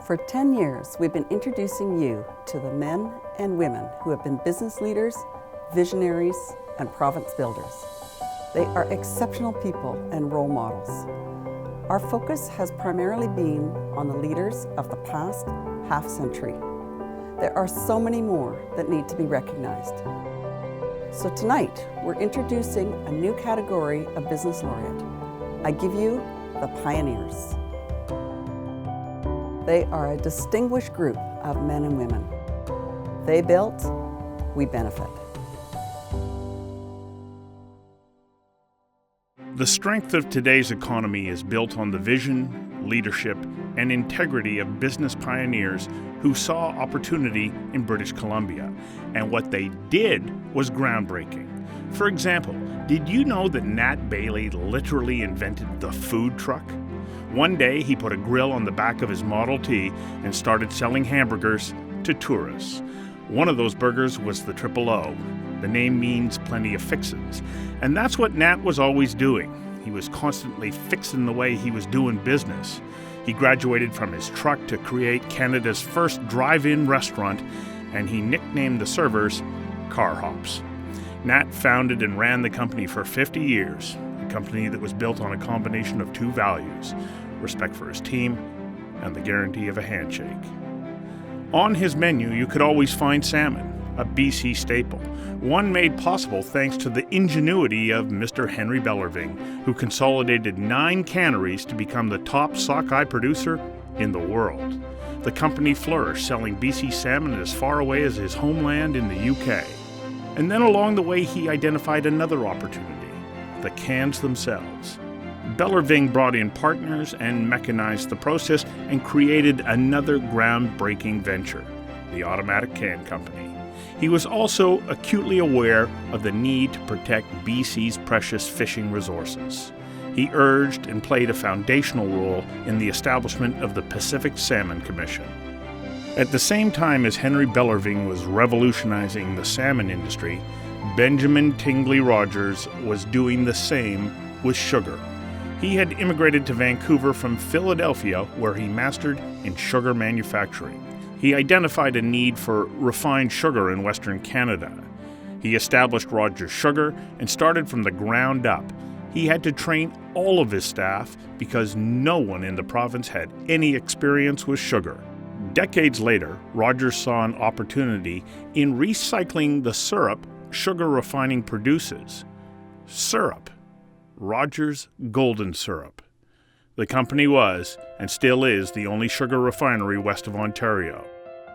For 10 years, we've been introducing you to the men and women who have been business leaders, visionaries, and province builders. They are exceptional people and role models. Our focus has primarily been on the leaders of the past half-century. There are so many more that need to be recognized. So tonight, we're introducing a new category of Business Laureate. I give you the Pioneers. They are a distinguished group of men and women. They built, we benefit. The strength of today's economy is built on the vision, leadership, and integrity of business pioneers who saw opportunity in British Columbia, and what they did was groundbreaking. For example, did you know that Nat Bailey literally invented the food truck? One day, he put a grill on the back of his Model T and started selling hamburgers to tourists. One of those burgers was the Triple O. The name means plenty of fixins. And that's what Nat was always doing. He was constantly fixing the way he was doing business. He graduated from his truck to create Canada's first drive-in restaurant, and he nicknamed the servers Car Hops. Nat founded and ran the company for 50 years. A company that was built on a combination of two values, respect for his team and the guarantee of a handshake. On his menu, you could always find salmon, a BC staple, one made possible thanks to the ingenuity of Mr. Henry Bell-Irving, who consolidated 9 canneries to become the top sockeye producer in the world. The company flourished, selling BC salmon as far away as his homeland in the UK. And then along the way, he identified another opportunity: the cans themselves. Bell-Irving brought in partners and mechanized the process and created another groundbreaking venture, the Automatic Can Company. He was also acutely aware of the need to protect BC's precious fishing resources. He urged and played a foundational role in the establishment of the Pacific Salmon Commission. At the same time as Henry Bell-Irving was revolutionizing the salmon industry, Benjamin Tingley Rogers was doing the same with sugar. He had immigrated to Vancouver from Philadelphia, where he mastered in sugar manufacturing. He identified a need for refined sugar in Western Canada. He established Rogers Sugar and started from the ground up. He had to train all of his staff because no one in the province had any experience with sugar. Decades later, Rogers saw an opportunity in recycling the syrup sugar refining produces. Syrup. Rogers Golden Syrup. The company was, and still is, the only sugar refinery west of Ontario.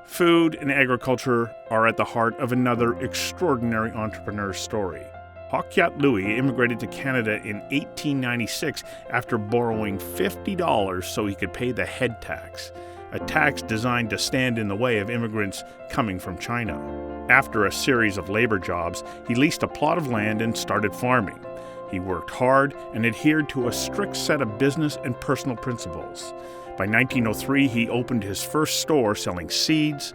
Food and agriculture are at the heart of another extraordinary entrepreneur's story. Hokyat Louis immigrated to Canada in 1896 after borrowing $50 so he could pay the head tax, a tax designed to stand in the way of immigrants coming from China. After a series of labor jobs, he leased a plot of land and started farming. He worked hard and adhered to a strict set of business and personal principles. By 1903, he opened his first store selling seeds,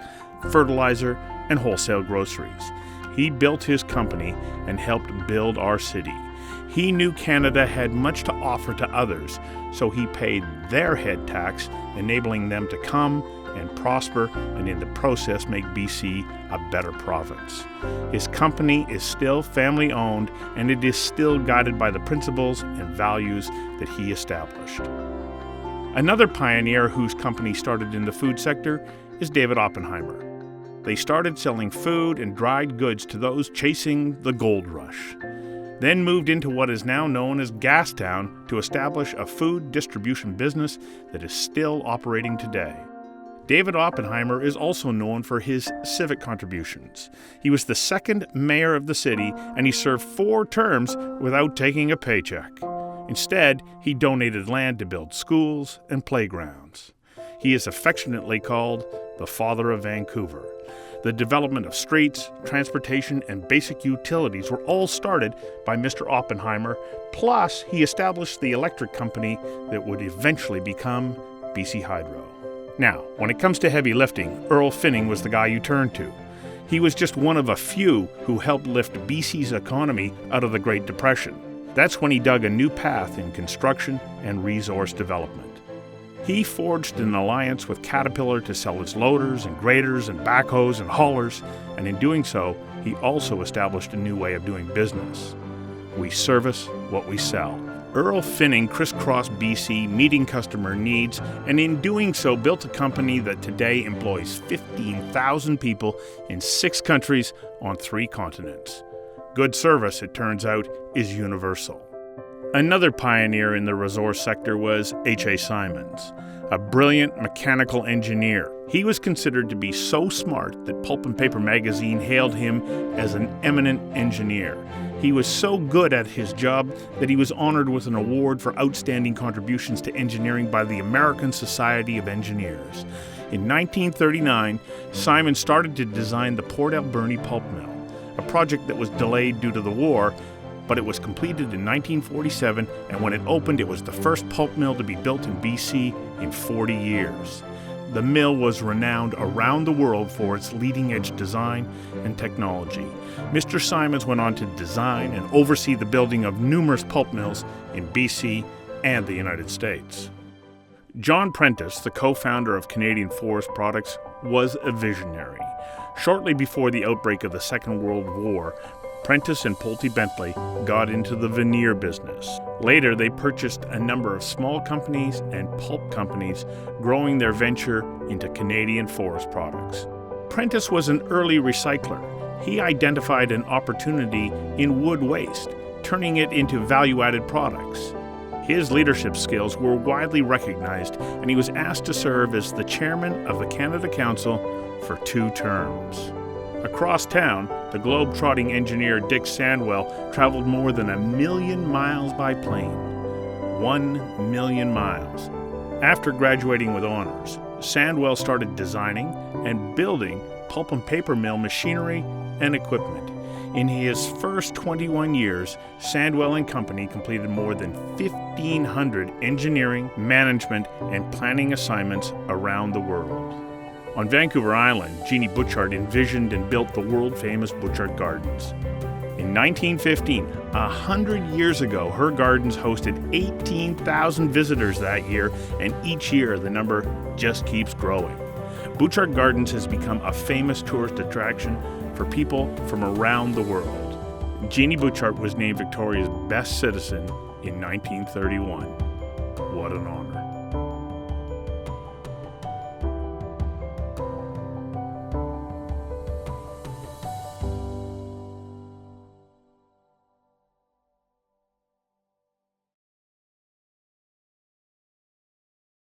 fertilizer, and wholesale groceries. He built his company and helped build our city. He knew Canada had much to offer to others, so he paid their head tax, enabling them to come and prosper, and in the process make BC a better province. His company is still family-owned, and it is still guided by the principles and values that he established. Another pioneer whose company started in the food sector is David Oppenheimer. They started selling food and dried goods to those chasing the gold rush, then moved into what is now known as Gastown to establish a food distribution business that is still operating today. David Oppenheimer is also known for his civic contributions. He was the second mayor of the city, and he served 4 terms without taking a paycheck. Instead, he donated land to build schools and playgrounds. He is affectionately called the Father of Vancouver. The development of streets, transportation, and basic utilities were all started by Mr. Oppenheimer, plus he established the electric company that would eventually become BC Hydro. Now, when it comes to heavy lifting, Earl Finning was the guy you turn to. He was just one of a few who helped lift BC's economy out of the Great Depression. That's when he dug a new path in construction and resource development. He forged an alliance with Caterpillar to sell its loaders and graders and backhoes and haulers, and in doing so, he also established a new way of doing business. We service what we sell. Earl Finning crisscrossed BC meeting customer needs, and in doing so built a company that today employs 15,000 people in 6 countries on 3 continents. Good service, it turns out, is universal. Another pioneer in the resource sector was H.A. Simons, a brilliant mechanical engineer. He was considered to be so smart that Pulp and Paper magazine hailed him as an eminent engineer. He was so good at his job that he was honored with an award for outstanding contributions to engineering by the American Society of Engineers. In 1939, Simons started to design the Port Alberni pulp mill, a project that was delayed due to the war, but it was completed in 1947, and when it opened, it was the first pulp mill to be built in BC in 40 years. The mill was renowned around the world for its leading-edge design and technology. Mr. Simons went on to design and oversee the building of numerous pulp mills in BC and the United States. John Prentice, the co-founder of Canadian Forest Products, was a visionary. Shortly before the outbreak of the Second World War, Prentice and Pulte Bentley got into the veneer business. Later, they purchased a number of small companies and pulp companies, growing their venture into Canadian forest products. Prentice was an early recycler. He identified an opportunity in wood waste, turning it into value-added products. His leadership skills were widely recognized, and he was asked to serve as the chairman of the Canada Council for 2 terms. Across town, the globe-trotting engineer Dick Sandwell traveled more than 1 million miles by plane. 1 million miles. After graduating with honors, Sandwell started designing and building pulp and paper mill machinery and equipment. In his first 21 years, Sandwell and Company completed more than 1,500 engineering, management, and planning assignments around the world. On Vancouver Island, Jeannie Butchart envisioned and built the world-famous Butchart Gardens. In 1915, 100 years ago, her gardens hosted 18,000 visitors that year, and each year the number just keeps growing. Butchart Gardens has become a famous tourist attraction for people from around the world. Jeannie Butchart was named Victoria's Best Citizen in 1931. What an honor.